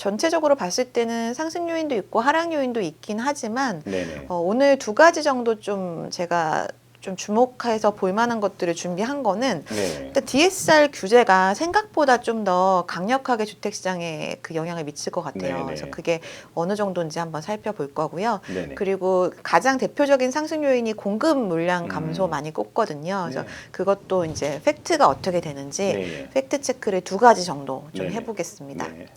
전체적으로 봤을 때는 상승 요인도 있고 하락 요인도 있긴 하지만 네네. 오늘 두 가지 정도 좀 제가 좀 주목해서 볼 만한 것들을 준비한 거는 네. 일단 DSR 규제가 생각보다 좀 더 강력하게 주택시장에 그 영향을 미칠 것 같아요. 네네. 그래서 그게 어느 정도인지 한번 살펴볼 거고요. 네네. 그리고 가장 대표적인 상승 요인이 공급 물량 감소 많이 꼽거든요. 그래서 네. 그것도 이제 팩트가 어떻게 되는지 네. 팩트 체크를 두 가지 정도 좀 네네. 해보겠습니다. 네.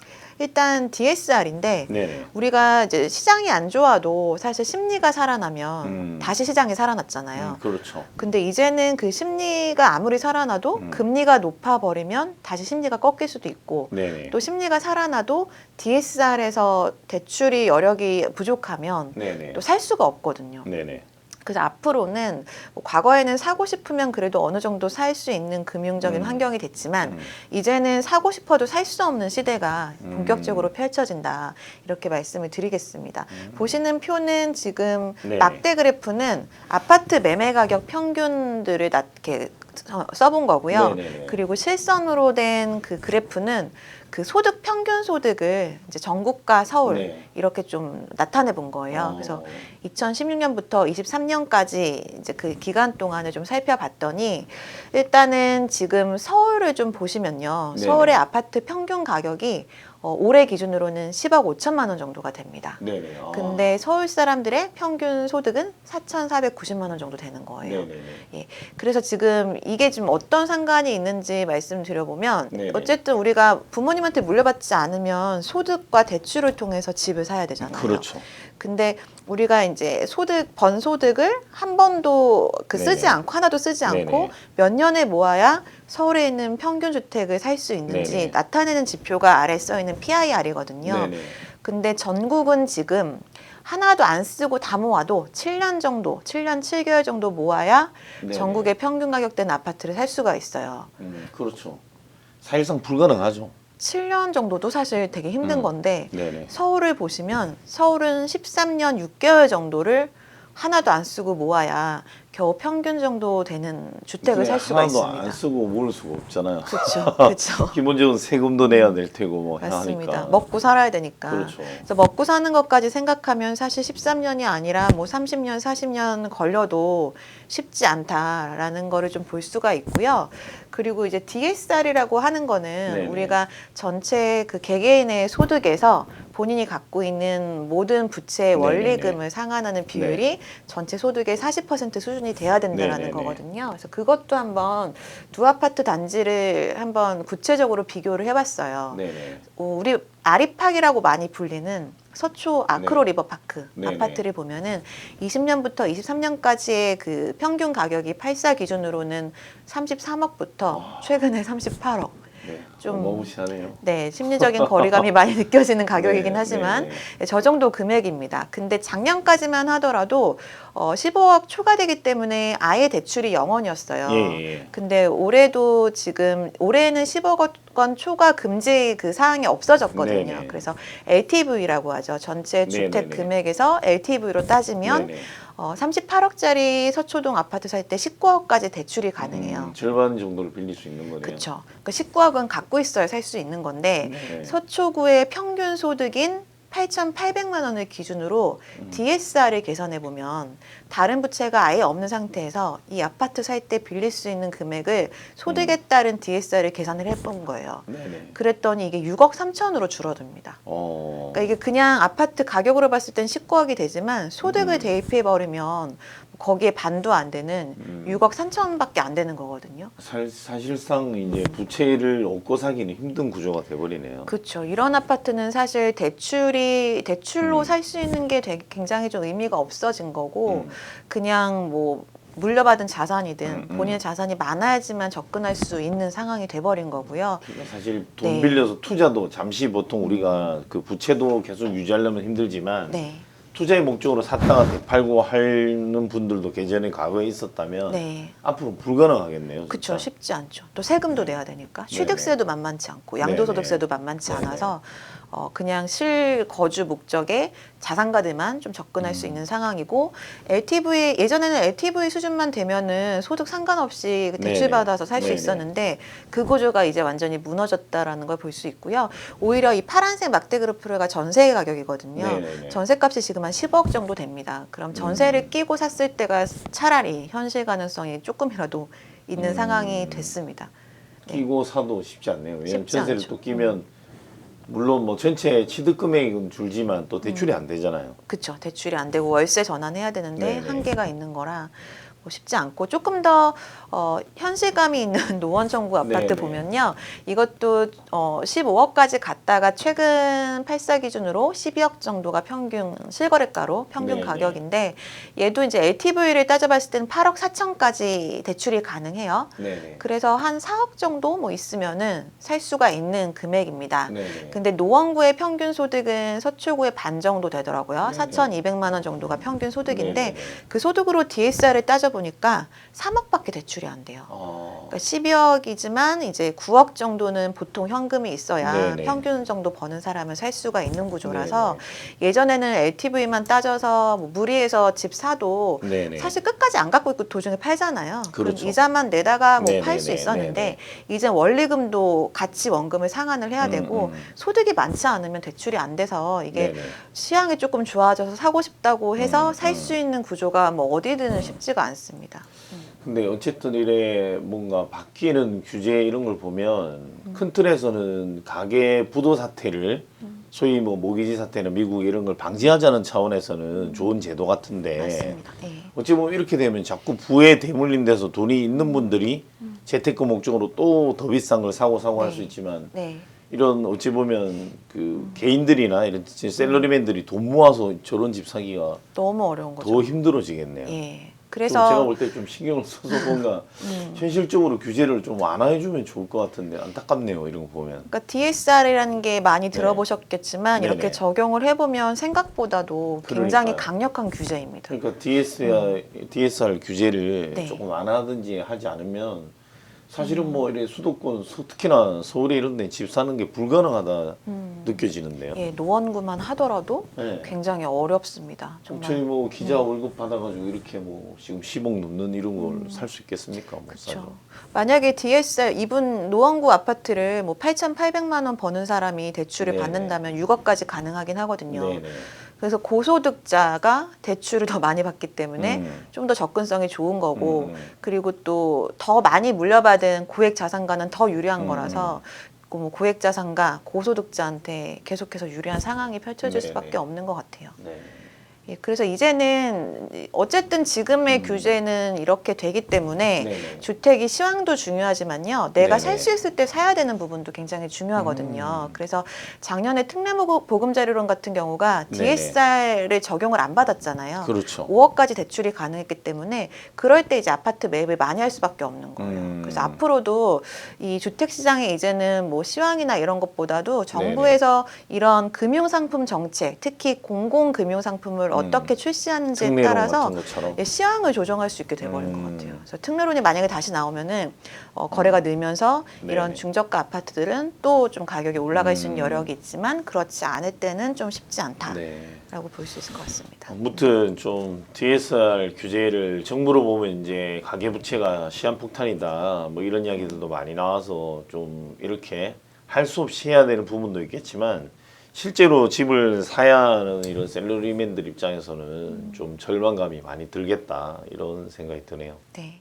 일단 DSR인데 네네. 우리가 이제 시장이 안 좋아도 사실 심리가 살아나면 다시 시장이 살아났잖아요. 그렇죠. 근데 이제는 그 심리가 아무리 살아나도 금리가 높아버리면 다시 심리가 꺾일 수도 있고 네네. 또 심리가 살아나도 DSR에서 대출이 여력이 부족하면 네네. 또 살 수가 없거든요. 네네. 그래서 앞으로는 뭐 과거에는 사고 싶으면 그래도 어느 정도 살 수 있는 금융적인 환경이 됐지만 이제는 사고 싶어도 살 수 없는 시대가 본격적으로 펼쳐진다. 이렇게 말씀을 드리겠습니다. 보시는 표는 지금 네네. 막대 그래프는 아파트 매매 가격 평균들을 이렇게 써본 거고요. 네네네. 그리고 실선으로 된 그 그래프는 그 소득 평균 소득을 이제 전국과 서울 네. 이렇게 좀 나타내 본 거예요. 그래서 2016년부터 23년까지 이제 그 기간 동안을 좀 살펴봤더니 일단은 지금 서울을 좀 보시면요. 네네. 서울의 아파트 평균 가격이 올해 기준으로는 10억 5천만 원 정도가 됩니다. 네네. 근데 서울 사람들의 평균 소득은 4,490만 원 정도 되는 거예요. 네네네. 예. 그래서 지금 이게 지금 어떤 상관이 있는지 말씀드려보면 네네. 어쨌든 우리가 부모님한테 물려받지 않으면 소득과 대출을 통해서 집을 사야 되잖아요. 그렇죠. 근데 우리가 이제 번 소득을 한 번도 쓰지 네네. 않고 하나도 쓰지 않고 네네. 몇 년에 모아야 서울에 있는 평균 주택을 살 수 있는지 네네. 나타내는 지표가 아래 써 있는 PIR이거든요. 네네. 근데 전국은 지금 하나도 안 쓰고 다 모아도 7년 정도, 7년 7개월 정도 모아야 네네. 전국의 평균 가격대는 아파트를 살 수가 있어요. 그렇죠. 사실상 불가능하죠. 7년 정도도 사실 되게 힘든 건데 네네. 서울을 보시면 서울은 13년 6개월 정도를 하나도 안 쓰고 모아야 겨우 평균 정도 되는 주택을 살 수가 하나도 있습니다. 안 쓰고 모을 수가 없잖아요. 그렇죠, 그렇죠. 기본적으로 세금도 내야 될 테고 뭐 해야 맞습니다. 하니까. 먹고 살아야 되니까. 그렇죠. 그래서 먹고 사는 것까지 생각하면 사실 13년이 아니라 뭐 30년, 40년 걸려도 쉽지 않다라는 거를 좀 볼 수가 있고요. 그리고 이제 DSR이라고 하는 거는 네네. 우리가 전체 그 개개인의 소득에서 본인이 갖고 있는 모든 부채의 네네네. 원리금을 상환하는 비율이 전체 소득의 40% 수준이 돼야 된다라는 네네네. 거거든요. 그래서 그것도 한번 두 아파트 단지를 한번 구체적으로 비교를 해봤어요. 네네. 우리 아리팍이라고 많이 불리는 서초 아크로 네. 리버파크 네네. 아파트를 보면은 20년부터 23년까지의 그 평균 가격이 8사 기준으로는 33억부터 최근에 38억. 네. 좀 너무시하네요. 네, 심리적인 거리감이 많이 느껴지는 가격이긴 네, 하지만 네, 저 정도 금액입니다. 근데 작년까지만 하더라도 15억 초과되기 때문에 아예 대출이 0원이었어요. 예. 근데 올해도 지금 올해는 10억 원 초과 금지 그 사항이 없어졌거든요. 네네. 그래서 LTV라고 하죠. 전체 주택 네네네. 금액에서 LTV로 따지면 네네. 38억짜리 서초동 아파트 살 때 19억까지 대출이 가능해요. 절반 정도를 빌릴 수 있는 거네요. 그렇죠. 그러니까 19억은 갖고 있어야 살 수 있는 건데 네. 서초구의 평균 소득인 8,800만 원을 기준으로 DSR을 계산해 보면 다른 부채가 아예 없는 상태에서 이 아파트 살 때 빌릴 수 있는 금액을 소득에 따른 DSR을 계산을 해본 거예요. 네네. 그랬더니 이게 6억 3천으로 줄어듭니다. 그러니까 이게 그냥 아파트 가격으로 봤을 땐 19억이 되지만 소득을 대입해 버리면 거기에 반도 안 되는 6억 3천밖에 안 되는 거거든요. 사실상 이제 부채를 얻고 사기는 힘든 구조가 돼버리네요. 그렇죠. 이런 아파트는 사실 대출로 살 수 있는 게 굉장히 좀 의미가 없어진 거고 그냥 뭐 물려받은 자산이든 본인의 자산이 많아야지만 접근할 수 있는 상황이 돼버린 거고요. 그러니까 사실 돈 네. 빌려서 투자도 잠시 보통 우리가 그 부채도 계속 유지하려면 힘들지만 네. 투자의 목적으로 샀다가 되팔고 하는 분들도 예전에 과거에 있었다면 네. 앞으로 불가능하겠네요. 진짜. 그렇죠. 쉽지 않죠. 또 세금도 내야 되니까 취득세도 만만치 않고 양도소득세도 만만치 네네. 않아서 그냥 실거주 목적의 자산가들만 좀 접근할 수 있는 상황이고 LTV 예전에는 LTV 수준만 되면은 소득 상관없이 대출 받아서 살 수 네네. 있었는데 그 구조가 이제 완전히 무너졌다라는 걸 볼 수 있고요. 오히려 이 파란색 막대 그래프가 전세 가격이거든요. 네네네. 전세값이 지금 한 10억 정도 됩니다. 그럼 전세를 끼고 샀을 때가 차라리 현실 가능성이 조금이라도 있는 상황이 됐습니다. 끼고 사도 쉽지 않네요. 왜냐면 쉽지 전세를 않죠. 또 끼면 물론 뭐 전체 취득 금액은 줄지만 또 대출이 안 되잖아요. 그렇죠. 대출이 안 되고 월세 전환해야 되는데 네네. 한계가 있는 거라 뭐 쉽지 않고 조금 더 현실감이 있는 노원 정부 아파트 네네. 보면요. 이것도 15억까지 갔다가 최근 8사 기준으로 12억 정도가 평균 실거래가로 평균 네네. 가격인데 얘도 이제 LTV를 따져봤을 때는 8억 4천까지 대출이 가능해요. 네네. 그래서 한 4억 정도 뭐 있으면은 살 수가 있는 금액입니다. 네네. 근데 노원구의 평균 소득은 서초구의 반 정도 되더라고요. 네네. 4,200만 원 정도가 평균 소득인데 네네네. 그 소득으로 DSR을 따져보니까 3억밖에 대출이 안 돼요. 그러니까 12억이지만 이제 9억 정도는 보통 현금이 있어야 네네. 평균 정도 버는 사람은 살 수가 있는 구조라서 예전에는 LTV만 따져서 뭐 무리해서 집 사도 네네. 사실 끝까지 안 갖고 있고 도중에 팔잖아요. 그럼 그렇죠. 이자만 내다가 뭐 팔 수 네네네. 있었는데 네네. 이제 원리금도 같이 원금을 상환을 해야 되고 소득이 많지 않으면 대출이 안 돼서 이게 네네. 시향이 조금 좋아져서 사고 싶다고 해서 음, 살 수 있는 구조가 뭐 어디든 쉽지가 않습니다. 근데 어쨌든 이래 뭔가 바뀌는 규제 이런 걸 보면 큰 틀에서는 가계 부도 사태를 소위 뭐 모기지 사태나 미국 이런 걸 방지하자는 차원에서는 좋은 제도 같은데 맞습니다. 예. 어찌 보면 이렇게 되면 자꾸 부에 대물림 돼서 돈이 있는 분들이 재테크 목적으로 또 더 비싼 걸 사고 할 수 네. 있지만 네. 이런 어찌 보면 그 개인들이나 이런 셀러리맨들이 돈 모아서 저런 집 사기가 너무 어려운 거죠. 더 힘들어지겠네요. 예. 좀 제가 그래서 볼 때 좀 신경을 써서 뭔가 현실적으로 규제를 좀 완화해주면 좋을 것 같은데 안타깝네요. 이런 거 보면. 그러니까 DSR이라는 게 많이 들어보셨겠지만 네네. 이렇게 적용을 해보면 생각보다도 굉장히 그러니까요. 강력한 규제입니다. 그러니까 DSR 규제를 네. 조금 완화하든지 하지 않으면 사실은 뭐 이래 수도권 특히나 서울에 이런 데 집 사는 게 불가능하다 느껴지는데요. 예, 노원구만 하더라도 네. 굉장히 어렵습니다. 정말. 저희 뭐 기자 월급 받아가지고 이렇게 뭐 지금 10억 넘는 이런 걸 살 수 있겠습니까? 못 사죠. 그렇죠. 만약에 DSR 이분 노원구 아파트를 뭐 8,800만 원 버는 사람이 대출을 네네. 받는다면 6억까지 가능하긴 하거든요. 네네. 그래서 고소득자가 대출을 더 많이 받기 때문에 좀 더 접근성이 좋은 거고 그리고 또 더 많이 물려받은 고액 자산가는 더 유리한 거라서 뭐 고액 자산가 고소득자한테 계속해서 유리한 상황이 펼쳐질 네네. 수밖에 없는 것 같아요. 네. 예, 그래서 이제는 어쨌든 지금의 규제는 이렇게 되기 때문에 네네. 주택이 시황도 중요하지만요. 내가 네네. 살 수 있을 때 사야 되는 부분도 굉장히 중요하거든요. 그래서 작년에 특례보금자료론 같은 경우가 네네. DSR을 적용을 안 받았잖아요. 그렇죠. 5억까지 대출이 가능했기 때문에 그럴 때 이제 아파트 매입을 많이 할 수밖에 없는 거예요. 그래서 앞으로도 이 주택 시장에 이제는 뭐 시황이나 이런 것보다도 정부에서 이런 금융상품 정책, 특히 공공금융상품을 어떻게 출시하는지에 특례론 따라서 같은 것처럼. 예, 시황을 조정할 수 있게 돼버린 것 같아요. 그래서 특례론이 만약에 다시 나오면은 거래가 늘면서 이런 네네. 중저가 아파트들은 또 좀 가격이 올라갈 수 있는 여력이 있지만 그렇지 않을 때는 좀 쉽지 않다라고 네. 볼 수 있을 것 같습니다. 아무튼 좀 DSR 규제를 정부로 보면 이제 가계부채가 시한폭탄이다 뭐 이런 이야기들도 많이 나와서 좀 이렇게 할 수 없이 해야 되는 부분도 있겠지만 실제로 집을 사야 하는 이런 셀러리맨들 입장에서는 좀 절망감이 많이 들겠다 이런 생각이 드네요. 네.